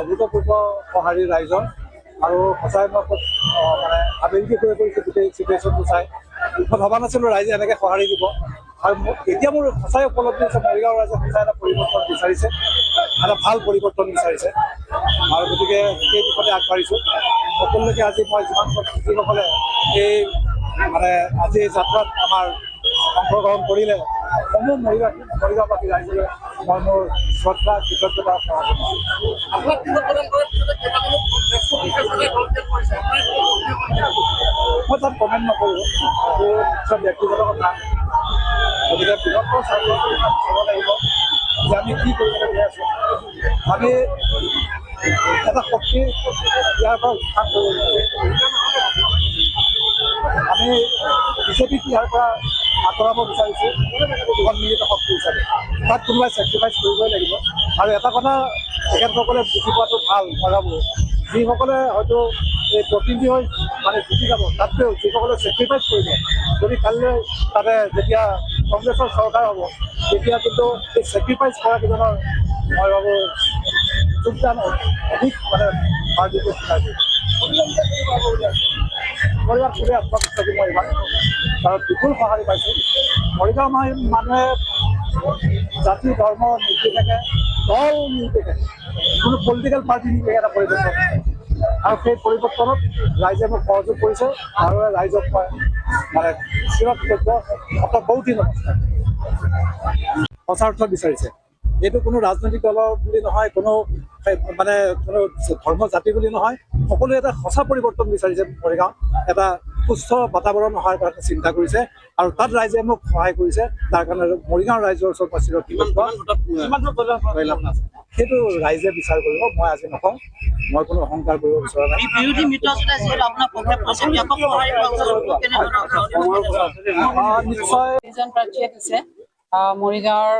অভূতপূৰ্ব সঁহাৰি ৰাইজৰ আৰু সঁচাই মই মানে আবেগিক হৈ পৰিছোঁ গোটেই চিটুৱেশ্যনটো চাই। মই ভবা নাছিলোঁ ৰাইজে এনেকৈ সঁহাৰি দিব আৰু এতিয়া মোৰ সঁচাই উপলব্ধি হৈছে মৰিগাঁও ৰাইজে সঁচাই এটা পৰিৱৰ্তন বিচাৰিছে, এটা ভাল পৰিৱৰ্তন বিচাৰিছে আৰু গতিকে সেই দিশতে আগবাঢ়িছোঁ। সকলোলৈকে আজি মই যিসকলে এই মানে আজি এই যাত্ৰাত আমাৰ অংশগ্ৰহণ কৰিলে সমূহ মৰিগাঁওবাসী ৰাইজলৈ মই মোৰ শ্ৰদ্ধা কৃতজ্ঞতা মই তাত কমেণ্ট নকৰোঁ, এইটো নিশ্চয় ব্যক্তিগত কথা। গতিকে বৃহত্তৰ স্বাৰ্থত চাব লাগিব যে আমি কি কৰিবলৈ গৈ আছোঁ। আমি এটা শক্তি ইয়াৰ পৰা উত্থান কৰিব লাগিব। আমি বিজেপিক ইয়াৰ পৰা আঁতৰাব বিচাৰিছোঁ সন্মিলিত শক্তি হিচাপে। তাত কোনোবাই চেক্ৰিফাইচ কৰিবই লাগিব আৰু এটা কথা তেখেতসকলে বুজি পোৱাটো ভাল। মই ভাবোঁ যিসকলে হয়তো এই প্ৰতিনিধি হৈ মানে জিকি যাব, তাতকৈও যিসকলে চেক্ৰিফাইচ কৰিব, যদি কাইলৈ তাতে যেতিয়া কংগ্ৰেছৰ চৰকাৰ হ'ব তেতিয়া কিন্তু এই চেক্ৰিফাইচ কৰা কেইজনৰ মই ভাবোঁ যোগদান অধিক মানে পাৰ্টিটো শিকাই দিব। মৰিগাঁৱত খুবেই আত্মবিশ্বাসী মই ইমান কাৰণ বিপুল সঁহাৰি পাইছোঁ। মৰিগাঁও মানুহে জাতি ধৰ্ম নিৰ্বিশেষে দল নিৰ্বিশেষে কোনো পলিটিকেল পাৰ্টি নিৰ্বিশেষে এটা পৰিৱৰ্তন আৰু সেই পৰিৱৰ্তনত ৰাইজে মোক সহযোগ কৰিছে আৰু ৰাইজক মই মানে চিৰকৃতজ্ঞ বহুতদিন নমস্কাৰ। সঁচা অৰ্থ বিচাৰিছে। এইটো কোনো ৰাজনৈতিক দলৰ বুলি নহয়, কোনো মানে কোনো ধৰ্ম জাতি বুলি নহয়, সকলোৱে এটা সঁচা পৰিৱৰ্তন বিচাৰিছে। মৰিগাঁও এটা সুস্থ বাতাবৰণ অহাৰ কাৰণে চিন্তা কৰিছে আৰু তাত ৰাইজে মোক সহায় কৰিছে। তাৰ কাৰণে মৰিগাঁও ৰাইজৰ ওচৰত মই চিৰকৃতজ্ঞ। সেইটো ৰাইজে বিচাৰ কৰিব, মই আজি নকওঁ। মই কোনো অহংকাৰ কৰিব বিচৰা নাই। নিশ্চয় মৰিগাঁৱৰ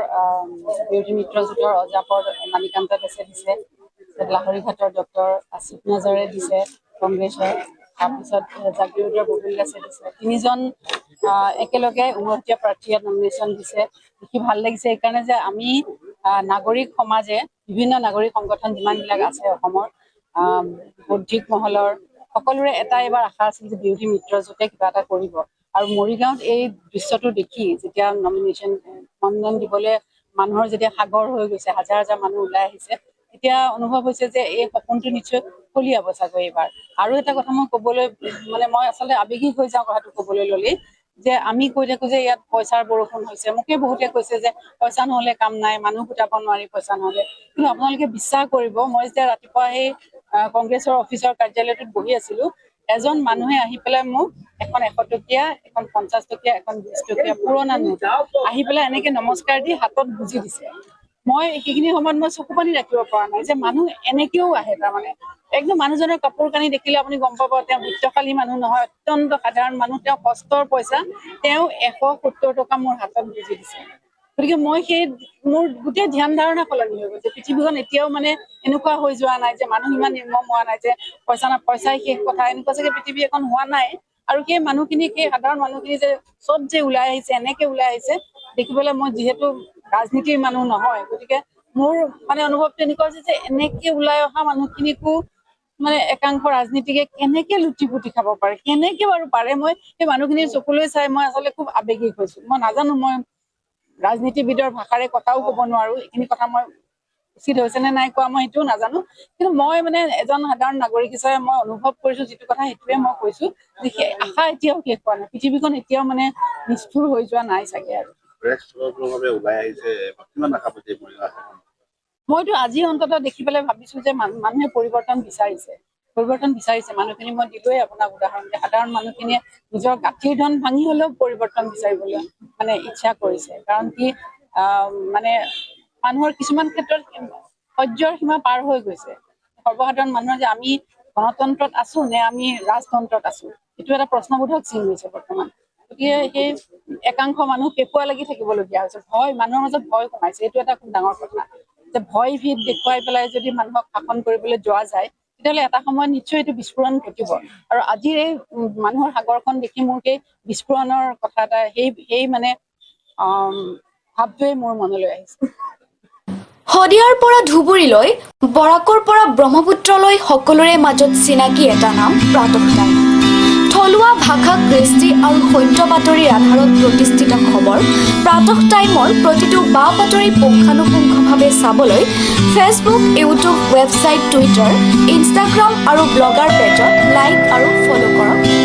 বিৰোধী মিত্ৰজোঁটৰ অজাপৰ মানিকান্ত দাসে দিছে, লাহৰীঘাটৰ ডক্টৰ আসিফ নাজাৰে দিছে কংগ্ৰেছৰ, তাৰপিছত জাগিৰোডৰ বকুল দাসে দিছে। তিনিজন একেলগে উমৈহতীয়া প্ৰাৰ্থীয়ে নমিনেশ্যন দিছে। দেখি ভাল লাগিছে এইকাৰণে যে আমি নাগৰিক সমাজে বিভিন্ন নাগৰিক সংগঠন যিমানবিলাক আছে অসমৰ বৌদ্ধিক মহলৰ সকলোৰে এটা এবাৰ আশা আছিল যে বিৰোধী মিত্ৰজোঁটে কিবা এটা কৰিব আৰু মৰিগাঁৱত এই দৃশ্যটো দেখি যেতিয়া নমিনেশ্যন দিবলৈ মানুহৰ যেতিয়া সাগৰ হৈ গৈছে, হাজাৰ হাজাৰ মানুহ ওলাই আহিছে, তেতিয়া অনুভৱ হৈছে যে এই সপোনটো নিশ্চয় ফলিয়াব চাগৈ এইবাৰ। আৰু এটা কথা মই ক'বলৈ মানে মই আচলতে আৱেগিক হৈ যাওঁ কথাটো ক'বলৈ ল'লেই, যে আমি কৈ থাকো যে ইয়াত পইচাৰ বৰষুণ হৈছে, মোকে বহুতে কৈছে যে পইচা নহ'লে কাম নাই, মানুহ গোটাব নোৱাৰি পইচা নহ'লে। কিন্তু আপোনালোকে বিশ্বাস কৰিব, মই যেতিয়া ৰাতিপুৱা সেই কংগ্ৰেছৰ অফিচৰ কাৰ্যালয়টোত বহি আছিলো, এজন মানুহে আহি পেলাই মোক এখন 100 টকীয়া, এখন 50 টকীয়া, এখন 20 টকীয়া পুৰণা নোট আহি পেলাই এনেকে নমস্কাৰ দি হাতত গুজি দিছে। মই সেইখিনি সময়ত মই চকু পানী ৰাখিব পৰা নাই যে মানুহ এনেকেও আহে। তাৰমানে একদম মানুহজনৰ কাপোৰ কানি দেখিলে আপুনি গম পাব তেওঁ বিত্তশালী মানুহ নহয়, অত্যন্ত সাধাৰণ মানুহ। তেওঁ কষ্টৰ পইচা তেওঁ 170 টকা মোৰ হাতত গুজি দিছে। গতিকে মই মোৰ গোটেই ধ্যান ধাৰণা সলনি হৈ গৈছে। পৃথিৱীখন এতিয়াও মানে এনেকুৱা হৈ যোৱা নাই যে মানুহ ইমান নিৰ্মম হোৱা নাই যে পইচাই শেষ কথা, এনেকুৱা চাগে পৃথিৱী এখন হোৱা নাই। আৰু সেই মানুহখিনি, সেই সাধাৰণ মানুহখিনি যে চব যে ওলাই আহিছে, এনেকে ওলাই আহিছে দেখিবলৈ, মই যিহেতু ৰাজনীতিৰ মানুহ নহয়, গতিকে মোৰ মানে অনুভৱটো এনেকুৱা হৈছে যে এনেকে ওলাই অহা মানুহখিনিকো মানে একাংশ ৰাজনীতিকে কেনেকে লুটি পুতি খাব পাৰে, কেনেকে বাৰু পাৰে। মই সেই মানুহখিনিৰ চকুলৈ চাই মই আচলতে খুব আৱেগিক হৈছো। মই নাজানো, মই ৰাজনীতিবিদৰ ভাষাৰে কথাও ক'ব নোৱাৰো, এইখিনি কথা মই উচিত হৈছে নে নাই কোৱা মই সেইটোও নাজানো। কিন্তু মই মানে এজন সাধাৰণ নাগৰিক হিচাপে মই অনুভৱ কৰিছো যিটো কথা, সেইটোৱে মই কৈছো যে আশা এতিয়াও শেষ হোৱা নাই, পৃথিৱীখন এতিয়াও মানে নিষ্ঠুৰ হৈ যোৱা নাই চাগে। আৰু মইতো আজি অন্ততঃ দেখি পেলাই ভাবিছো যে মানুহে পৰিৱৰ্তন বিচাৰিছে। মানুহখিনি মই দিলোৱে আপোনাক উদাহৰণ, যে সাধাৰণ মানুহখিনিয়ে নিজৰ গাঁঠিৰ ধন ভাঙি হলেও পৰিৱৰ্তন বিচাৰিবলৈ মানে ইচ্ছা কৰিছে। কাৰণ কি মানে মানুহৰ কিছুমান ক্ষেত্ৰত সহ্যৰ সীমা পাৰ হৈ গৈছে। সৰ্বসাধাৰণ মানুহৰ যে আমি গণতন্ত্ৰত আছো নে আমি ৰাজতন্ত্ৰত আছো, এইটো এটা প্ৰশ্নবোধক চিন হৈছে বৰ্তমান। গতিকে সেই একাংশ মানুহ কেঁকুৰা লাগি থাকিবলগীয়া হৈছে। মানুহৰ মাজত ভয় সোমাইছে, এইটো এটা খুব ডাঙৰ কথা। যে ভয় ভীত দেখুৱাই পেলাই যদি মানুহক শাসন কৰিবলৈ যোৱা যায়, তেতিয়াহ'লে এটা সময়ত নিশ্চয় এইটো বিস্ফোৰণ ঘটিব। আৰু আজিৰ এই মানুহৰ সাগৰখন দেখি মোৰ সেই বিস্ফোৰণৰ কথা এটা, সেই মানে ভাৱটোৱে মোৰ মনলৈ আহিছে। শদিয়াৰ পৰা ধুবুৰীলৈ, বৰাকৰ পৰা ব্ৰহ্মপুত্ৰলৈ সকলোৰে মাজত চিনাকি এটা নাম প্ৰাতঃ টাইম। থলুৱা ভাষা, কৃষ্টি আৰু সত্য বাতৰিৰ আধাৰত প্ৰতিষ্ঠিত খবৰ প্ৰাতঃ টাইমৰ প্ৰতিটো বা বাতৰি পুংখানুপুংখভাৱে চাবলৈ Facebook, YouTube, website, Twitter, Instagram আৰু ব্লগাৰ পেজত লাইক আৰু ফ'ল' কৰক।